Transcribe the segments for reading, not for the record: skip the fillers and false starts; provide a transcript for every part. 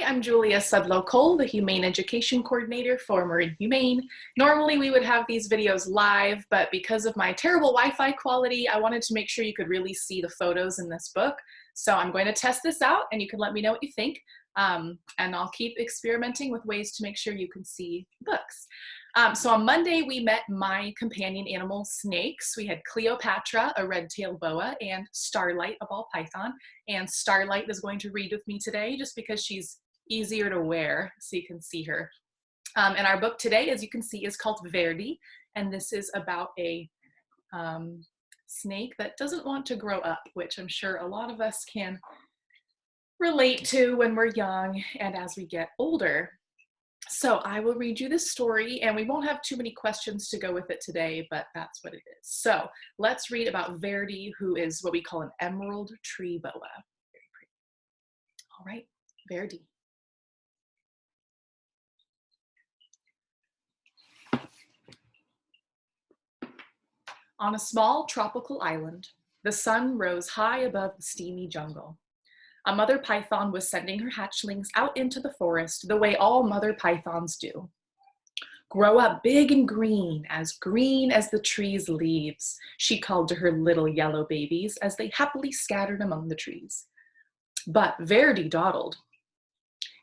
I'm Julia Sudlow-Cole, the Humane Education Coordinator for Marin Humane. Normally we would have these videos live, but because of my terrible Wi-Fi quality, I wanted to make sure you could really see the photos in this book. So I'm going to test this out and you can let me know what you think. And I'll keep experimenting with ways to make sure you can see books. So on Monday, we met my companion animal snakes. We had Cleopatra, a red-tailed boa, and Starlight, a ball python. And Starlight is going to read with me today just because she's easier to wear so you can see her. And our book today, as you can see, is called Verdi. And this is about a snake that doesn't want to grow up, which I'm sure a lot of us can relate to when we're young and as we get older. So I will read you this story and we won't have too many questions to go with it today, but that's what it is. So let's read about Verdi, who is what we call an emerald tree boa. Very pretty. All right, Verdi. On a small tropical island, the sun rose high above the steamy jungle. A mother python was sending her hatchlings out into the forest the way all mother pythons do. Grow up big and green as the tree's leaves, she called to her little yellow babies as they happily scattered among the trees. But Verdi dawdled.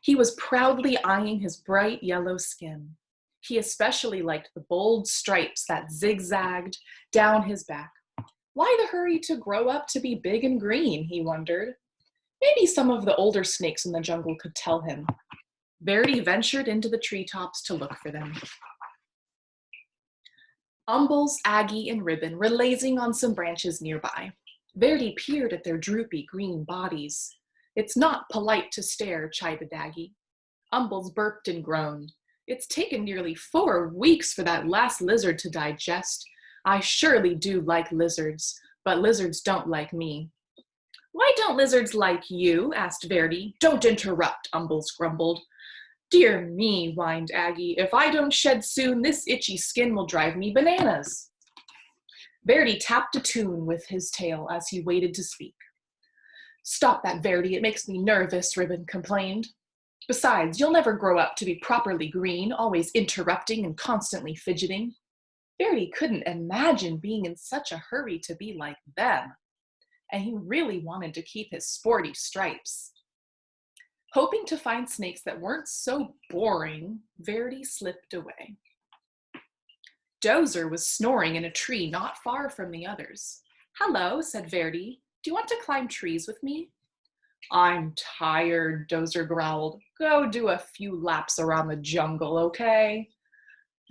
He was proudly eyeing his bright yellow skin. He especially liked the bold stripes that zigzagged down his back. Why the hurry to grow up to be big and green, he wondered. Maybe some of the older snakes in the jungle could tell him. Verdi ventured into the treetops to look for them. Umbles, Aggie, and Ribbon were lazing on some branches nearby. Verdi peered at their droopy green bodies. It's not polite to stare, chided Aggie. Umbles burped and groaned. It's taken nearly 4 weeks for that last lizard to digest. I surely do like lizards, but lizards don't like me. Why don't lizards like you? Asked Verdi. Don't interrupt, Umbles grumbled. Dear me, whined Aggie. If I don't shed soon, this itchy skin will drive me bananas. Verdi tapped a tune with his tail as he waited to speak. Stop that, Verdi. It makes me nervous, Ribbon complained. Besides, you'll never grow up to be properly green, always interrupting and constantly fidgeting. Verdi couldn't imagine being in such a hurry to be like them. And he really wanted to keep his sporty stripes. Hoping to find snakes that weren't so boring, Verdi slipped away. Dozer was snoring in a tree not far from the others. Hello, said Verdi. Do you want to climb trees with me? I'm tired, Dozer growled. Go do a few laps around the jungle, okay?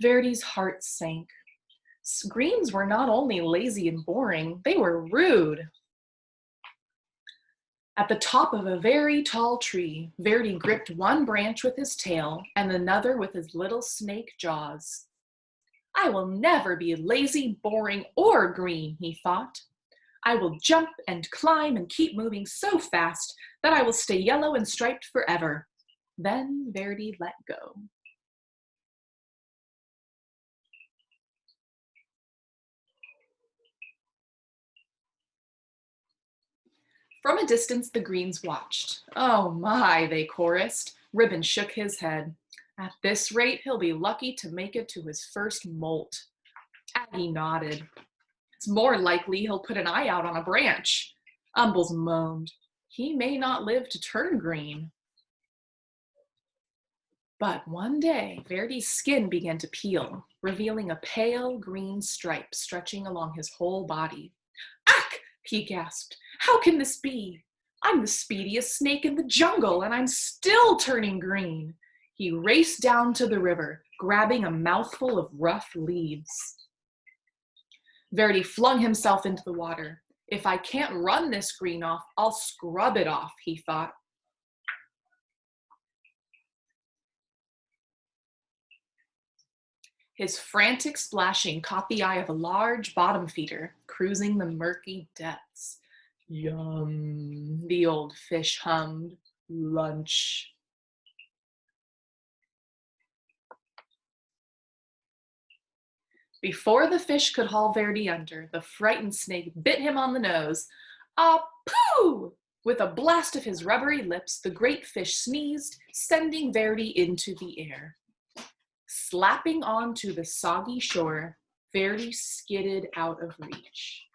Verdi's heart sank. Greens were not only lazy and boring, they were rude. At the top of a very tall tree, Verdi gripped one branch with his tail and another with his little snake jaws. I will never be lazy, boring, or green, he thought. I will jump and climb and keep moving so fast that I will stay yellow and striped forever. Then Verdi let go. From a distance, the greens watched. Oh my, they chorused. Ribbon shook his head. At this rate, he'll be lucky to make it to his first molt. Aggie nodded. It's more likely he'll put an eye out on a branch. Umbles moaned. He may not live to turn green. But one day, Verdi's skin began to peel, revealing a pale green stripe stretching along his whole body. Ack! He gasped. How can this be? I'm the speediest snake in the jungle, and I'm still turning green. He raced down to the river, grabbing a mouthful of rough leaves. Verdi flung himself into the water. If I can't run this green off, I'll scrub it off, he thought. His frantic splashing caught the eye of a large bottom feeder, cruising the murky depths. Yum, the old fish hummed. Lunch. Before the fish could haul Verdi under, the frightened snake bit him on the nose. Ah, pooh! With a blast of his rubbery lips, the great fish sneezed, sending Verdi into the air. Slapping onto the soggy shore, Verdi skidded out of reach.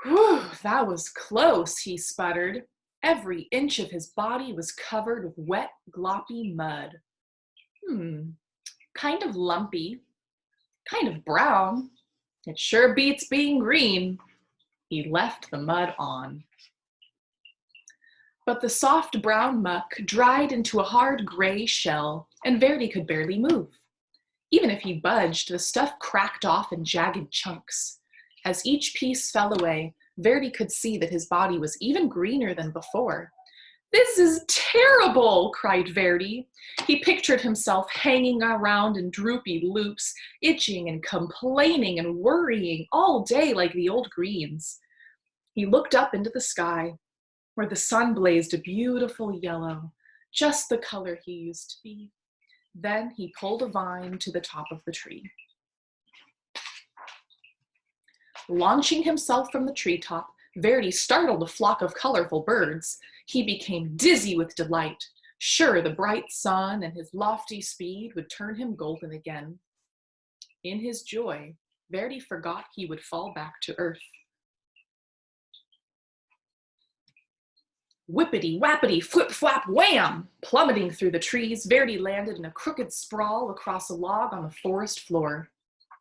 Whew, that was close, he sputtered. Every inch of his body was covered with wet, gloppy mud. Kind of lumpy, kind of brown. It sure beats being green. He left the mud on. But the soft brown muck dried into a hard gray shell, and Verdi could barely move. Even if he budged, the stuff cracked off in jagged chunks. As each piece fell away, Verdi could see that his body was even greener than before. "This is terrible," cried Verdi. He pictured himself hanging around in droopy loops, itching and complaining and worrying all day like the old greens. He looked up into the sky, where the sun blazed a beautiful yellow, just the color he used to be. Then he pulled a vine to the top of the tree. Launching himself from the treetop, Verdi startled a flock of colorful birds. He became dizzy with delight. Sure, the bright sun and his lofty speed would turn him golden again. In his joy, Verdi forgot he would fall back to earth. Whippity, whappity, flip, flap, wham! Plummeting through the trees, Verdi landed in a crooked sprawl across a log on the forest floor.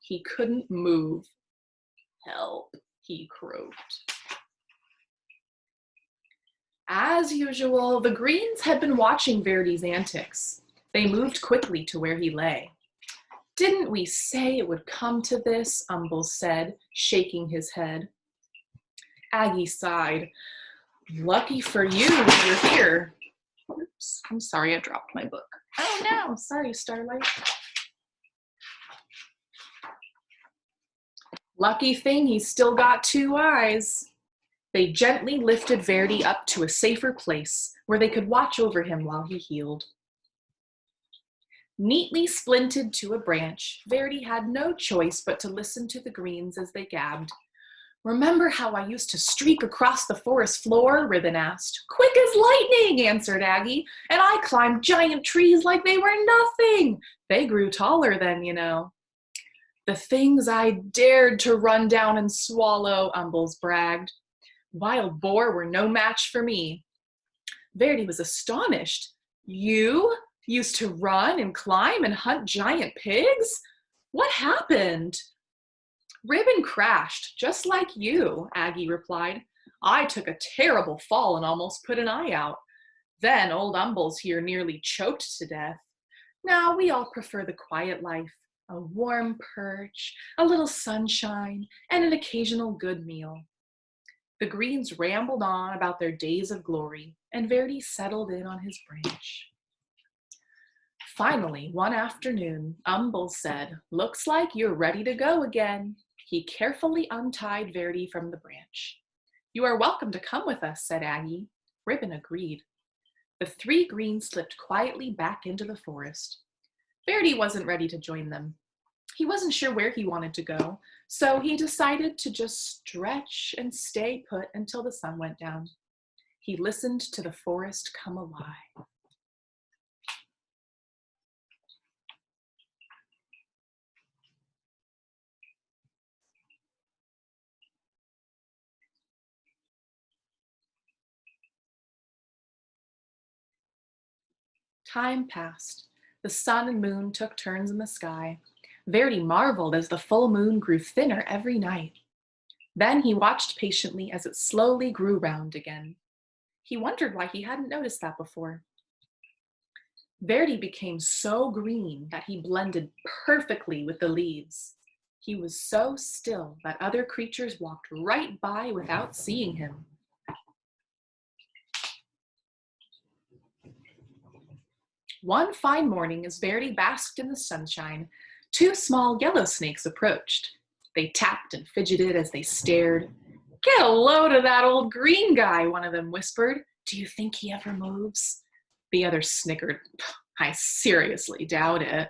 He couldn't move. "Help," he croaked. As usual, the greens had been watching Verdi's antics. They moved quickly to where he lay. "Didn't we say it would come to this?" Umbles said, shaking his head. Aggie sighed. "Lucky for you, you're here." Oops, I'm sorry, I dropped my book. "Oh no, sorry, Starlight." "Lucky thing he's still got 2 eyes." They gently lifted Verdi up to a safer place where they could watch over him while he healed. Neatly splinted to a branch, Verdi had no choice but to listen to the greens as they gabbed. "Remember how I used to streak across the forest floor?" Ribbon asked. "Quick as lightning," answered Aggie, "and I climbed giant trees like they were nothing. They grew taller then, you know." "The things I dared to run down and swallow," Umbles bragged. "Wild boar were no match for me." Verdi was astonished. "You used to run and climb and hunt giant pigs? What happened?" "Ribbon crashed, just like you," Aggie replied. "I took a terrible fall and almost put an eye out. Then old Umbles here nearly choked to death. Now we all prefer the quiet life, a warm perch, a little sunshine, and an occasional good meal." The greens rambled on about their days of glory, and Verdi settled in on his branch. Finally, one afternoon, Umbles said, "Looks like you're ready to go again." He carefully untied Verdi from the branch. "You are welcome to come with us," said Aggie. Ribbon agreed. The 3 greens slipped quietly back into the forest. Verdi wasn't ready to join them. He wasn't sure where he wanted to go, so he decided to just stretch and stay put until the sun went down. He listened to the forest come alive. Time passed. The sun and moon took turns in the sky. Verdi marveled as the full moon grew thinner every night. Then he watched patiently as it slowly grew round again. He wondered why he hadn't noticed that before. Verdi became so green that he blended perfectly with the leaves. He was so still that other creatures walked right by without seeing him. One fine morning, as Verdi basked in the sunshine, 2 small yellow snakes approached. They tapped and fidgeted as they stared. "Get a load of that old green guy," one of them whispered. "Do you think he ever moves?" The other snickered. "I seriously doubt it."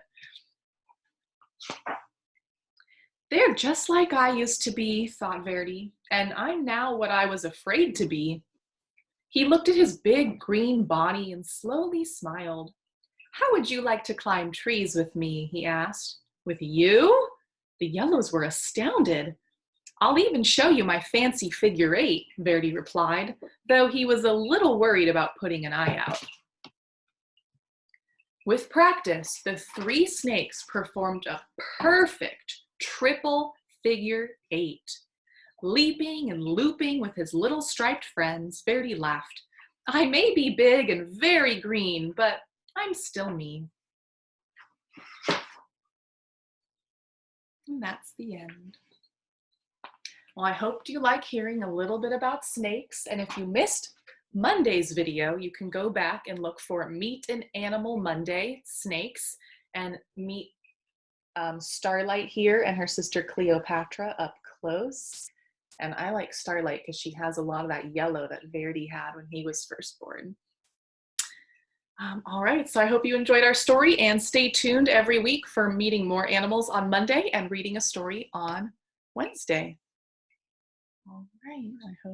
They're just like I used to be, thought Verdi, and I'm now what I was afraid to be. He looked at his big green body and slowly smiled. How would you like to climb trees with me? He asked. With you? The yellows were astounded. I'll even show you my fancy figure eight, Verdi replied, though he was a little worried about putting an eye out. With practice, the three snakes performed a perfect triple figure eight. Leaping and looping with his little striped friends, Verdi laughed. I may be big and very green, but I'm still me. And that's the end. Well, I hope you like hearing a little bit about snakes. And if you missed Monday's video, you can go back and look for Meet an Animal Monday, snakes, and meet Starlight here and her sister Cleopatra up close. And I like Starlight because she has a lot of that yellow that Verdi had when he was first born. All right, so I hope you enjoyed our story, and stay tuned every week for meeting more animals on Monday and reading a story on Wednesday. All right, I hope